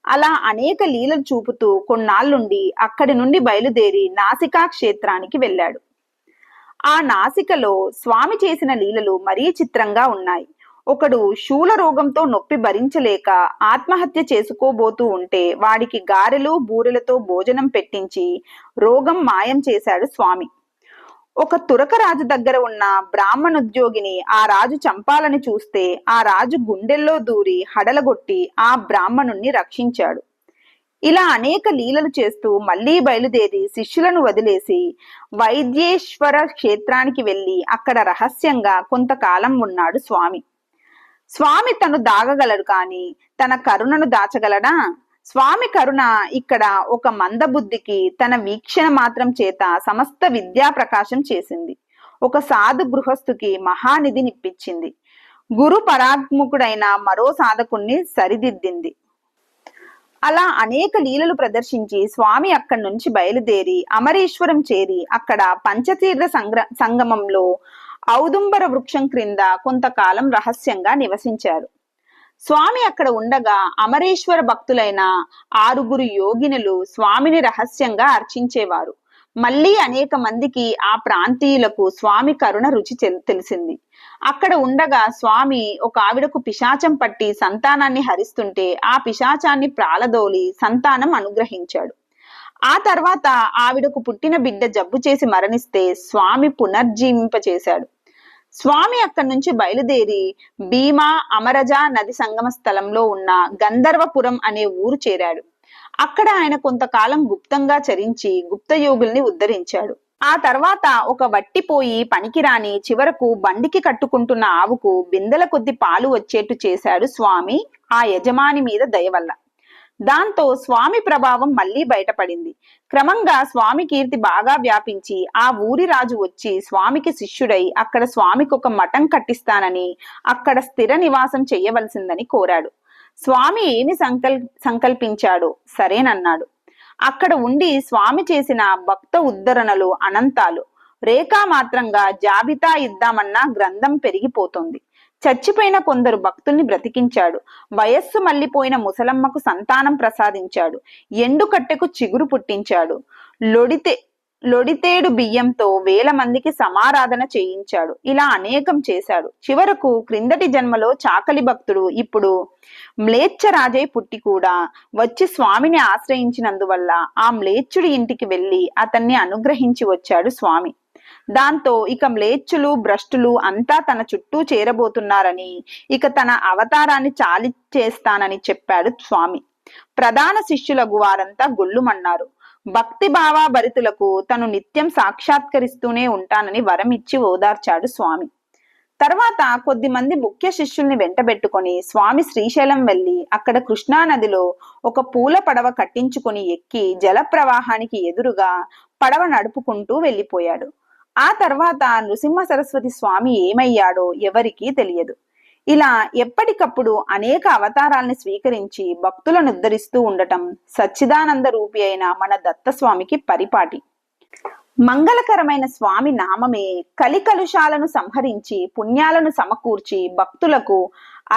అలా అనేక లీలలు చూపుతూ కొన్నాళ్ళుండి అక్కడి నుండి బయలుదేరి నాసికా క్షేత్రానికి వెళ్ళాడు. ఆ నాసికలో స్వామి చేసిన లీలలు మరీ చిత్రంగా ఉన్నాయి. ఒకడు శూల రోగంతో నొప్పి భరించలేక ఆత్మహత్య చేసుకోబోతూ ఉంటే వాడికి గారెలు బూరెలతో భోజనం పెట్టించి రోగం మాయం చేశాడు స్వామి. ఒక తురకరాజు దగ్గర ఉన్న బ్రాహ్మణోద్యోగిని ఆ రాజు చంపాలని చూస్తే ఆ రాజు గుండెల్లో దూరి హడలగొట్టి ఆ బ్రాహ్మణుణ్ణి రక్షించాడు. ఇలా అనేక లీలలు చేస్తూ మళ్లీ బయలుదేరి శిష్యులను వదిలేసి వైద్యేశ్వర క్షేత్రానికి వెళ్లి అక్కడ రహస్యంగా కొంతకాలం ఉన్నాడు స్వామి. స్వామి తను దాగగలడు కానీ తన కరుణను దాచగలడా? స్వామి కరుణ ఇక్కడ ఒక మందబుద్ధికి తన వీక్షణ మాత్రం చేత సమస్త విద్యా ప్రకాశం చేసింది. ఒక సాధు గృహస్థుకి మహానిధినిప్పించింది. గురు పరాత్ముకుడైన మరో సాధకుణ్ణి సరిదిద్దింది. అలా అనేక లీలలు ప్రదర్శించి స్వామి అక్కడి నుంచి బయలుదేరి అమరేశ్వరం చేరి అక్కడ పంచతీర్థ సంగమంలో ఔదుంబర వృక్షం క్రింద కొంతకాలం రహస్యంగా నివసించారు. స్వామి అక్కడ ఉండగా అమరేశ్వర భక్తులైన 6 యోగినులు స్వామిని రహస్యంగా అర్చించేవారు. మళ్లీ అనేక మందికి ఆ ప్రాంతీయులకు స్వామి కరుణ రుచి తెలిసింది. అక్కడ ఉండగా స్వామి ఒక ఆవిడకు పిశాచం పట్టి సంతానాన్ని హరిస్తుంటే ఆ పిశాచాన్ని ప్రాలదోలి సంతానం అనుగ్రహించాడు. ఆ తర్వాత ఆవిడకు పుట్టిన బిడ్డ జబ్బు చేసి మరణిస్తే స్వామి పునర్జీవింపచేశాడు. స్వామి అక్కడి నుంచి బయలుదేరి భీమా అమరజ నది సంగమ స్థలంలో ఉన్న గంధర్వపురం అనే ఊరు చేరాడు. అక్కడ ఆయన కొంతకాలం గుప్తంగా చరించి గుప్తయోగుల్ని ఉద్ధరించాడు. ఆ తర్వాత ఒక వట్టిపోయి పనికిరాని చివరకు బండికి కట్టుకుంటున్న ఆవుకు బిందెల కొద్ది పాలు వచ్చేట్టు చేశాడు స్వామి ఆ యజమాని మీద దయ వల్ల. దాంతో స్వామి ప్రభావం మళ్లీ బయటపడింది. క్రమంగా స్వామి కీర్తి బాగా వ్యాపించి ఆ ఊరి రాజు వచ్చి స్వామికి శిష్యుడై అక్కడ స్వామికి ఒక మఠం కట్టిస్తానని అక్కడ స్థిర నివాసం చెయ్యవలసిందని కోరాడు. స్వామి ఏమి సంకల్పించాడో సరేనన్నాడు. అక్కడ ఉండి స్వామి చేసిన భక్త ఉద్ధరణలు అనంతాలు. రేఖామాత్రంగా జాబితా ఇద్దామన్నా గ్రంథం పెరిగిపోతుంది. చచ్చిపోయిన కొందరు భక్తుల్ని బ్రతికించాడు. వయస్సు మళ్లిపోయిన ముసలమ్మకు సంతానం ప్రసాదించాడు. ఎండుకట్టెకు చిగురు పుట్టించాడు. లొడితేడు బియ్యంతో 1000 మందికి సమారాధన చేయించాడు. ఇలా అనేకం చేశాడు. చివరకు క్రిందటి జన్మలో చాకలి భక్తుడు ఇప్పుడు మ్లేచ్ఛరాజై పుట్టి కూడా వచ్చి స్వామిని ఆశ్రయించినందువల్ల ఆ మ్లేచ్ఛుడి ఇంటికి వెళ్లి అతన్ని అనుగ్రహించి వచ్చాడు స్వామి. దాంతో ఇక మ్లేచ్ఛులు భ్రష్టులు అంతా తన చుట్టూ చేరబోతున్నారని ఇక తన అవతారాన్ని చాలి చేస్తానని చెప్పాడు స్వామి. ప్రధాన శిష్యులకు వారంతా గొల్లుమన్నారు. భక్తి భావాభరితులకు తను నిత్యం సాక్షాత్కరిస్తూనే ఉంటానని వరం ఇచ్చి ఓదార్చాడు స్వామి. తర్వాత కొద్దిమంది ముఖ్య శిష్యుల్ని వెంటబెట్టుకొని స్వామి శ్రీశైలం వెళ్లి అక్కడ కృష్ణా నదిలో ఒక పూల పడవ కట్టించుకొని ఎక్కి జల ప్రవాహానికి ఎదురుగా పడవ నడుపుకుంటూ వెళ్లిపోయాడు. ఆ తర్వాత నృసింహ సరస్వతి స్వామి ఏమయ్యాడో ఎవరికీ తెలియదు. ఇలా ఎప్పటికప్పుడు అనేక అవతారాల్ని స్వీకరించి భక్తులను ఉద్ధరిస్తూ ఉండటం సచ్చిదానంద రూపి అయిన మన దత్తస్వామికి పరిపాటి. మంగళకరమైన స్వామి నామమే కలికలుషాలను సంహరించి పుణ్యాలను సమకూర్చి భక్తులకు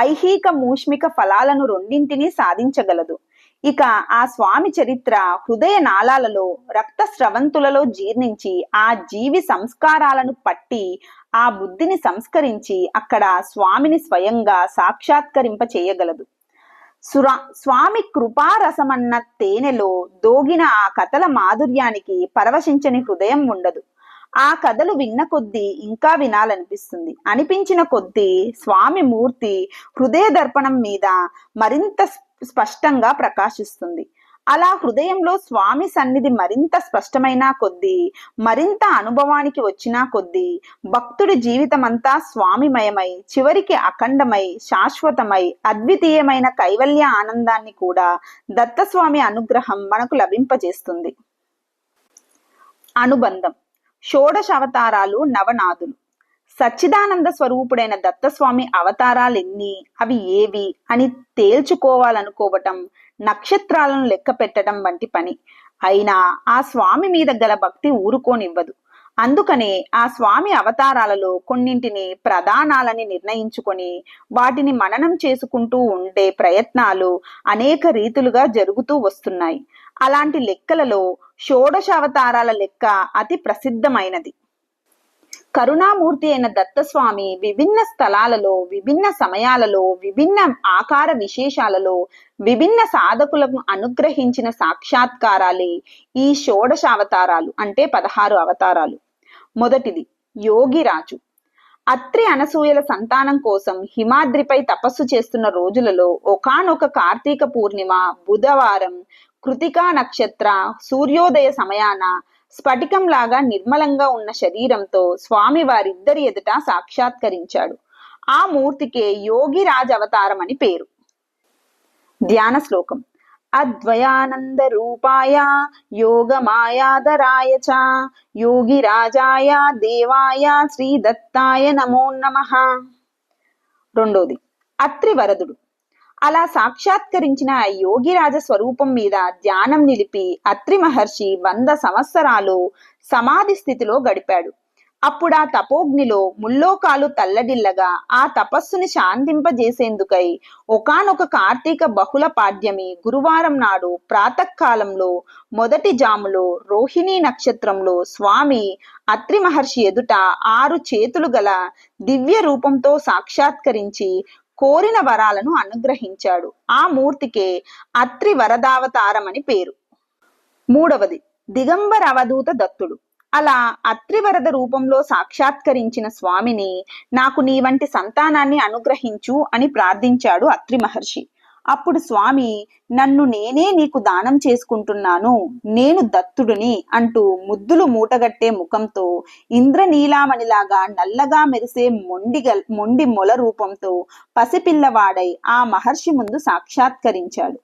ఐహిక మూష్మిక ఫలాలను రెండింటినీ సాధించగలదు. ఇక ఆ స్వామి చరిత్ర హృదయ నాళాలలో రక్త స్రవంతులలో జీర్ణించి ఆ జీవి సంస్కారాలను పట్టి ఆ బుద్ధిని సంస్కరించి అక్కడ స్వామిని స్వయంగా సాక్షాత్కరింప చేయగలదు. స్వామి కృపారసమన్న తేనెలో దోగిన ఆ కథల మాధుర్యానికి పరవశించని హృదయం ఉండదు. ఆ కథలు విన్న కొద్దీ ఇంకా వినాలనిపిస్తుంది. అనిపించిన కొద్దీ స్వామి మూర్తి హృదయ దర్పణం మీద మరింత స్పష్టంగా ప్రకాశిస్తుంది. అలా హృదయంలో స్వామి సన్నిధి మరింత స్పష్టమైన కొద్దీ, మరింత అనుభవానికి వచ్చిన కొద్దీ భక్తుడి జీవితమంతా స్వామిమయమై చివరికి అఖండమై శాశ్వతమై అద్వితీయమైన కైవల్య ఆనందాన్ని కూడా దత్తస్వామి అనుగ్రహం మనకు లభింపజేస్తుంది. అనుబంధం. షోడశ అవతారాలు నవనాథులు. సచ్చిదానంద స్వరూపుడైన దత్తస్వామి అవతారాలెన్ని, అవి ఏవి అని తేల్చుకోవాలనుకోవటం నక్షత్రాలను లెక్క పెట్టడం వంటి పని. అయినా ఆ స్వామి మీద గల భక్తి ఊరుకోనివ్వదు. అందుకనే ఆ స్వామి అవతారాలలో కొన్నింటిని ప్రధానాలని నిర్ణయించుకొని వాటిని మననం చేసుకుంటూ ఉండే ప్రయత్నాలు అనేక రీతులుగా జరుగుతూ వస్తున్నాయి. అలాంటి లెక్కలలో షోడశ అవతారాల లెక్క అతి ప్రసిద్ధమైనది. కరుణామూర్తి అయిన దత్తస్వామి విభిన్న స్థలాలలో, విభిన్న సమయాలలో, విభిన్న ఆకార విశేషాలలో విభిన్న సాధకులకు అనుగ్రహించిన సాక్షాత్కారాలే ఈ షోడశ అవతారాలు, అంటే 16 అవతారాలు. మొదటిది యోగిరాజు. అత్రి అనసూయల సంతానం కోసం హిమాద్రిపై తపస్సు చేస్తున్న రోజులలో ఒకానొక కార్తీక పూర్ణిమ బుధవారం కృతికా నక్షత్ర సూర్యోదయ సమయాన స్ఫటికంలాగా నిర్మలంగా ఉన్న శరీరంతో స్వామి వారిద్దరి ఎదుట సాక్షాత్కరించాడు. ఆ మూర్తికే యోగిరాజ్ అవతారం అని పేరు. ధ్యాన శ్లోకం. అద్వయానంద రూపాయ యోగమాయాధరాయ చ యోగిరాజాయ దేవాయ శ్రీ దత్తాయ నమో నమః. రెండోది అత్రివరదుడు. అలా సాక్షాత్కరించిన యోగిరాజ స్వరూపం మీద ధ్యానం నిలిపి అత్రి మహర్షి 100 సంవత్సరాలు సమాధి స్థితిలో గడిపాడు. అప్పుడు ఆ తపోగ్నిలో ముల్లోకాలు తల్లడిల్లగా ఆ తపస్సుని శాంతింపజేసేందుకై ఒకానొక కార్తీక బహుళ పాడ్యమి గురువారం నాడు ప్రాతకాలంలో మొదటి జాములో రోహిణీ నక్షత్రంలో స్వామి అత్రి మహర్షి ఎదుట 6 చేతులు గల దివ్య రూపంతో సాక్షాత్కరించి కోరిన వరాలను అనుగ్రహించాడు. ఆ మూర్తికే అత్రి వరదావతారం అని పేరు. మూడవది దిగంబర అవధూత దత్తుడు. అలా అత్రివరద రూపంలో సాక్షాత్కరించిన స్వామిని నాకు నీ వంటి సంతానాన్ని అనుగ్రహించు అని ప్రార్థించాడు అత్రి మహర్షి. అప్పుడు స్వామి నన్ను నేనే నీకు దానం చేసుకుంటున్నాను, నేను దత్తుడిని అంటూ ముద్దులు మూటగట్టే ముఖంతో ఇంద్రనీలామణిలాగా నల్లగా మెరిసే మొండి మొల రూపంతో పసిపిల్లవాడై ఆ మహర్షి ముందు సాక్షాత్కరించాడు.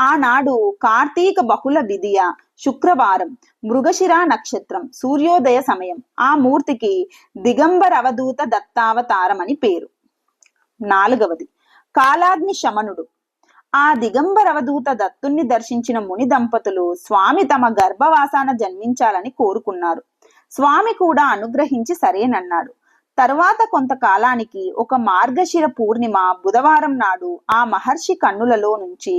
ఆనాడు కార్తీక బహుళ విధియ శుక్రవారం మృగశిర నక్షత్రం సూర్యోదయ సమయం. ఆ మూర్తికి దిగంబర అవధూత దత్తావతారం అని పేరు. నాలుగవది కాలాగ్ని శమనుడు. ఆ దిగంబరవధూత దత్తుణ్ణి దర్శించిన ముని దంపతులు స్వామి తమ గర్భవాసాన జన్మించాలని కోరుకున్నారు. స్వామి కూడా అనుగ్రహించి సరేనన్నాడు. తరువాత కొంతకాలానికి ఒక మార్గశిర పూర్ణిమ బుధవారం నాడు ఆ మహర్షి కన్నులలో నుంచి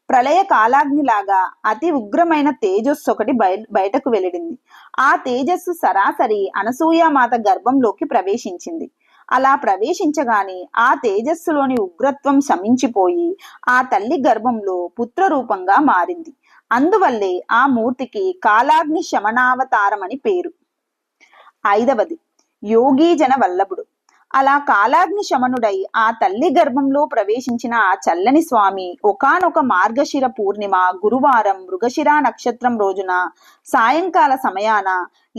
ప్రళయ కాలాగ్నిలాగా అతి ఉగ్రమైన తేజస్సు ఒకటి బయటకు వెళ్లింది. ఆ తేజస్సు సరాసరి అనసూయామాత గర్భంలోకి ప్రవేశించింది. అలా ప్రవేశించగానే ఆ తేజస్సులోని ఉగ్రత్వం శమించిపోయి ఆ తల్లి గర్భంలో పుత్రరూపంగా మారింది. అందువల్లే ఆ మూర్తికి కాలాగ్ని శమనావతారం అని పేరు. ఐదవది యోగీజన వల్లభుడు. అలా కాలాగ్ని శమనుడై ఆ తల్లి గర్భంలో ప్రవేశించిన ఆ చల్లని స్వామి ఒకానొక మార్గశిర పూర్ణిమ గురువారం మృగశిర నక్షత్రం రోజున సాయంకాల సమయాన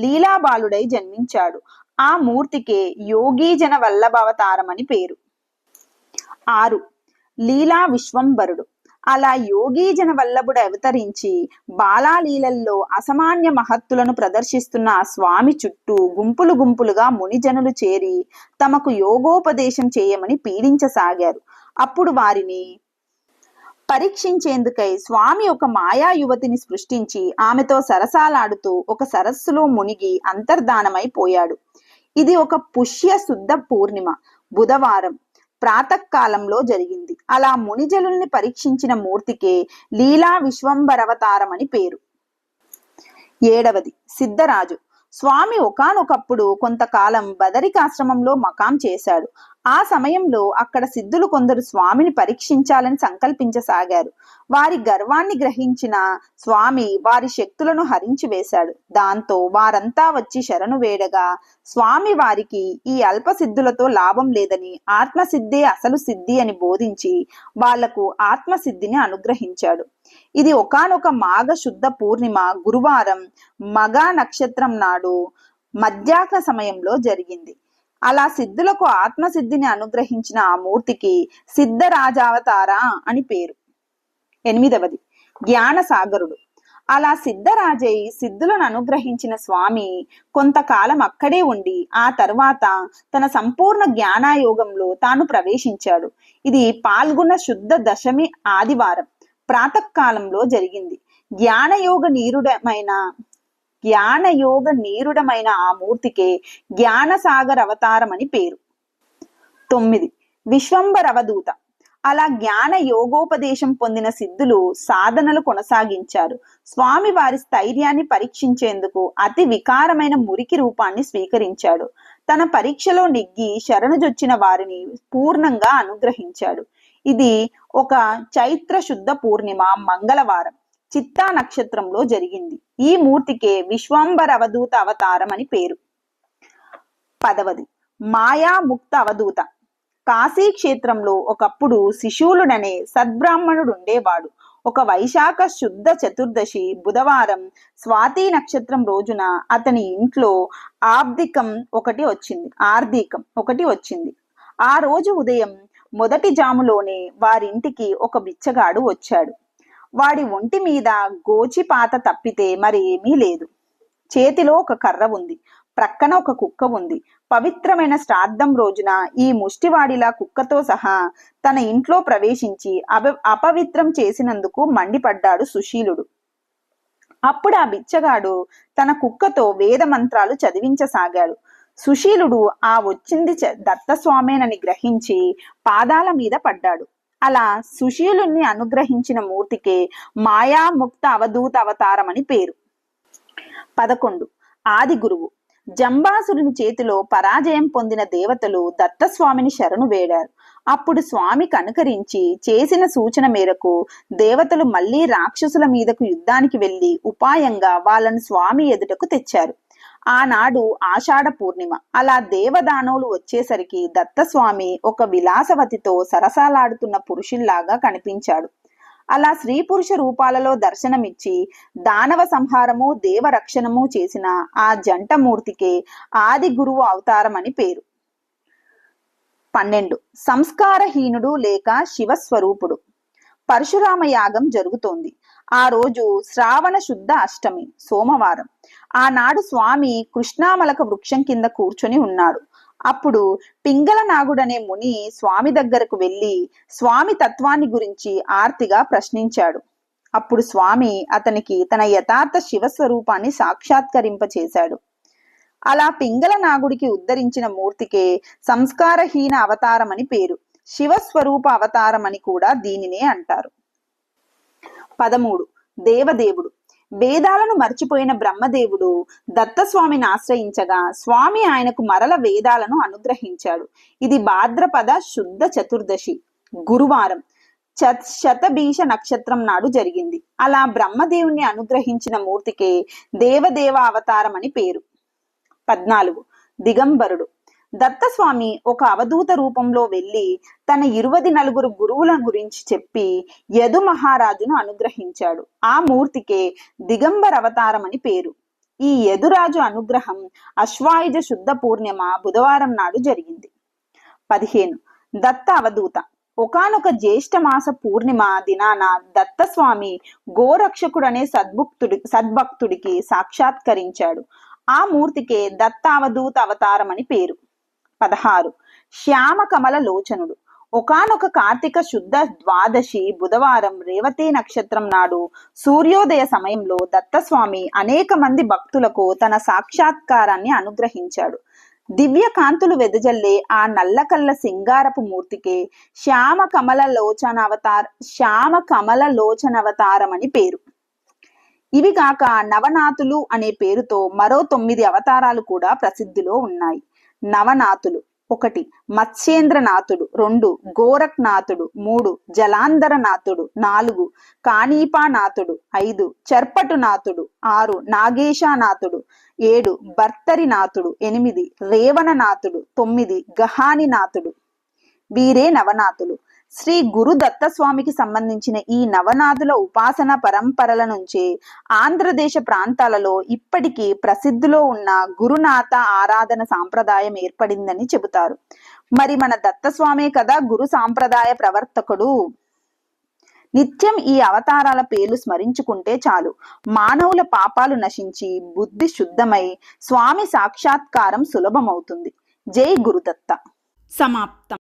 లీలాబాలుడై జన్మించాడు. ఆ మూర్తికే యోగీజన వల్లభావతారం అని పేరు. 6 లీలా విశ్వంబరుడు. అలా యోగీజన వల్లభుడు అవతరించి బాలాలీలల్లో అసామాన్య మహత్తులను ప్రదర్శిస్తున్న ఆ స్వామి చుట్టూ గుంపులు గుంపులుగా మునిజనులు చేరి తమకు యోగోపదేశం చేయమని పీడించసాగారు. అప్పుడు వారిని పరీక్షించేందుకై స్వామి ఒక మాయా యువతిని సృష్టించి ఆమెతో సరసాలాడుతూ ఒక సరస్సులో మునిగి అంతర్ధానమైపోయాడు. ఇది ఒక పుష్య శుద్ధ పూర్ణిమ బుధవారం ప్రాతకాలంలో జరిగింది. అలా మునిజలుల్ని పరీక్షించిన మూర్తికే లీలా విశ్వంబరవతారం అని పేరు. 7వది సిద్ధరాజు. స్వామి ఒకానొకప్పుడు కొంతకాలం బదరికాశ్రమంలో మకాం చేశాడు. ఆ సమయంలో అక్కడ సిద్ధులు కొందరు స్వామిని పరీక్షించాలని సంకల్పించసాగారు. వారి గర్వాన్ని గ్రహించిన స్వామి వారి శక్తులను హరించి వేశాడు. దాంతో వారంతా వచ్చి శరణు వేడగా స్వామి వారికి ఈ అల్ప సిద్ధులతో లాభం లేదని ఆత్మసిద్ధే అసలు సిద్ధి అని బోధించి వాళ్లకు ఆత్మసిద్ధిని అనుగ్రహించాడు. ఇది ఒకానొక మాఘ శుద్ధ పూర్ణిమ గురువారం మగ నక్షత్రం నాడు మధ్యాహ్న సమయంలో జరిగింది. అలా సిద్ధులకు ఆత్మసిద్ధిని అనుగ్రహించిన ఆ మూర్తికి సిద్ధరాజావతార అని పేరు. 8వది జ్ఞానసాగరుడు. అలా సిద్ధరాజై సిద్ధులను అనుగ్రహించిన స్వామి కొంతకాలం అక్కడే ఉండి ఆ తర్వాత తన సంపూర్ణ జ్ఞానాయోగంలో తాను ప్రవేశించాడు. ఇది పాల్గొన శుద్ధ దశమి ఆదివారం ప్రాతకాలంలో జరిగింది. జ్ఞానయోగ నీరుడమైన ఆ మూర్తికే జ్ఞానసాగర్ అవతారం అని పేరు. 9 విశ్వంబర అవధూత. అలా జ్ఞాన యోగోపదేశం పొందిన సిద్ధులు సాధనలు కొనసాగించారు. స్వామి వారి స్థైర్యాన్ని పరీక్షించేందుకు అతి వికారమైన మురికి రూపాన్ని స్వీకరించాడు. తన పరీక్షలో నెగ్గి శరణుజొచ్చిన వారిని పూర్ణంగా అనుగ్రహించాడు. ఇది ఒక చైత్ర శుద్ధ పూర్ణిమ మంగళవారం చిత్తా నక్షత్రంలో జరిగింది. ఈ మూర్తికే విశ్వంబర అవధూత అవతారం అని పేరు. 10వది మాయా ముక్త అవధూత. కాశీ క్షేత్రంలో ఒకప్పుడు శిశూలుడనే సద్బ్రాహ్మణుడు ఉండేవాడు. ఒక వైశాఖ శుద్ధ చతుర్దశి బుధవారం స్వాతి నక్షత్రం రోజున అతని ఇంట్లో ఆర్ధికం ఒకటి వచ్చింది. ఆ రోజు ఉదయం మొదటి జాములోనే వారింటికి ఒక బిచ్చగాడు వచ్చాడు. వాడి ఒంటి మీద గోచిపాత తప్పితే మరేమీ లేదు. చేతిలో ఒక కర్ర ఉంది. ప్రక్కన ఒక కుక్క ఉంది. పవిత్రమైన శ్రాద్ధం రోజున ఈ ముష్టివాడిలా కుక్కతో సహా తన ఇంట్లో ప్రవేశించి అపవిత్రం చేసినందుకు మండిపడ్డాడు సుశీలుడు. అప్పుడు ఆ బిచ్చగాడు తన కుక్కతో వేద మంత్రాలు చదివించసాగాడు. సుశీలుడు ఆ వచ్చింది దత్తస్వామేనని గ్రహించి పాదాల మీద పడ్డాడు. అలా సుశీలుణ్ణి అనుగ్రహించిన మూర్తికే మాయాముక్త అవధూత అవతారం అని పేరు. 11 ఆది గురువు. జంబాసురుని చేతిలో పరాజయం పొందిన దేవతలు దత్తస్వామిని శరణు వేడారు. అప్పుడు స్వామి కనుకరించి చేసిన సూచన మేరకు దేవతలు మళ్లీ రాక్షసుల మీదకు యుద్ధానికి వెళ్లి ఉపాయంగా వాళ్ళను స్వామి ఎదుటకు తెచ్చారు. ఆనాడు ఆషాఢ పూర్ణిమ. అలా దేవదానవులు వచ్చేసరికి దత్తస్వామి ఒక విలాసవతితో సరసాలాడుతున్న పురుషుల్లాగా కనిపించాడు. అలా స్త్రీ పురుష రూపాలలో దర్శనమిచ్చి దానవ సంహారము దేవరక్షణము చేసిన ఆ జంట మూర్తికే ఆది గురువు అవతారం అని పేరు. 12 సంస్కారహీనుడు లేక శివస్వరూపుడు. పరశురామ యాగం జరుగుతోంది. ఆ రోజు శ్రావణ శుద్ధ అష్టమి సోమవారం. ఆనాడు స్వామి కృష్ణామలక వృక్షం కింద కూర్చొని ఉన్నాడు. అప్పుడు పింగళ నాగుడనే ముని స్వామి దగ్గరకు వెళ్లి స్వామి తత్వాన్ని గురించి ఆర్తిగా ప్రశ్నించాడు. అప్పుడు స్వామి అతనికి తన యథార్థ శివస్వరూపాన్ని సాక్షాత్కరింపచేశాడు. అలా పింగళ నాగుడికి ఉద్ధరించిన మూర్తికే సంస్కారహీన అవతారం అని పేరు. శివస్వరూప అవతారం అని కూడా దీనినే అంటారు. 13 దేవదేవుడు. వేదాలను మర్చిపోయిన బ్రహ్మదేవుడు దత్తస్వామిని ఆశ్రయించగా స్వామి ఆయనకు మరల వేదాలను అనుగ్రహించాడు. ఇది భాద్రపద శుద్ధ చతుర్దశి గురువారం శతభీష నక్షత్రం నాడు జరిగింది. అలా బ్రహ్మదేవుని అనుగ్రహించిన మూర్తికే దేవదేవ అవతారం అని పేరు. 14 దిగంబరుడు. దత్తస్వామి ఒక అవధూత రూపంలో వెళ్లి తన 24 గురువుల గురించి చెప్పి యదు మహారాజును అనుగ్రహించాడు. ఆ మూర్తికే దిగంబర అవతారం అని పేరు. ఈ యదురాజు అనుగ్రహం అశ్వాయుజ శుద్ధ పూర్ణిమ బుధవారం నాడు జరిగింది. 15 దత్త అవధూత. ఒకానొక జ్యేష్ఠమాస పూర్ణిమ దినాన దత్తస్వామి గోరక్షకుడనే సద్భక్తుడికి సాక్షాత్కరించాడు. ఆ మూర్తికే దత్తావధూత అవతారం అని పేరు. 16. శ్యామ కమల లోచనుడు. ఒకానొక కార్తీక శుద్ధ ద్వాదశి బుధవారం రేవతి నక్షత్రం నాడు సూర్యోదయ సమయంలో దత్తస్వామి అనేక మంది భక్తులకు తన సాక్షాత్కారాన్ని అనుగ్రహించాడు. దివ్య కాంతులు వెదజల్లే ఆ నల్లకల్ల సింగారపు మూర్తికే శ్యామ కమల లోచనవతారం అని పేరు. ఇవి కాక నవనాథులు అనే పేరుతో మరో 9 అవతారాలు కూడా ప్రసిద్ధిలో ఉన్నాయి. నవనాథులు: 1. మత్స్యేంద్రనాథుడు, 2. గోరఖ్నాథుడు, 3. జలాంధరనాథుడు, 4. కాణీపానాథుడు, 5. చర్పటునాథుడు, 6. నాగేశానాథుడు, 7. భర్తరినాథుడు, 8. రేవణనాథుడు, 9. గహానినాథుడు. వీరే నవనాథులు. శ్రీ గురు దత్తస్వామికి సంబంధించిన ఈ నవనాథుల ఉపాసన పరంపరల నుంచి ఆంధ్రదేశ ప్రాంతాలలో ఇప్పటికీ ప్రసిద్ధిలో ఉన్న గురునాథ ఆరాధన సాంప్రదాయం ఏర్పడిందని చెబుతారు. మరి మన దత్తస్వామే కదా గురు సాంప్రదాయ ప్రవర్తకుడు. నిత్యం ఈ అవతారాల పేర్లు స్మరించుకుంటే చాలు, మానవుల పాపాలు నశించి బుద్ధి శుద్ధమై స్వామి సాక్షాత్కారం సులభమవుతుంది. జై గురుదత్త. సమాప్తం.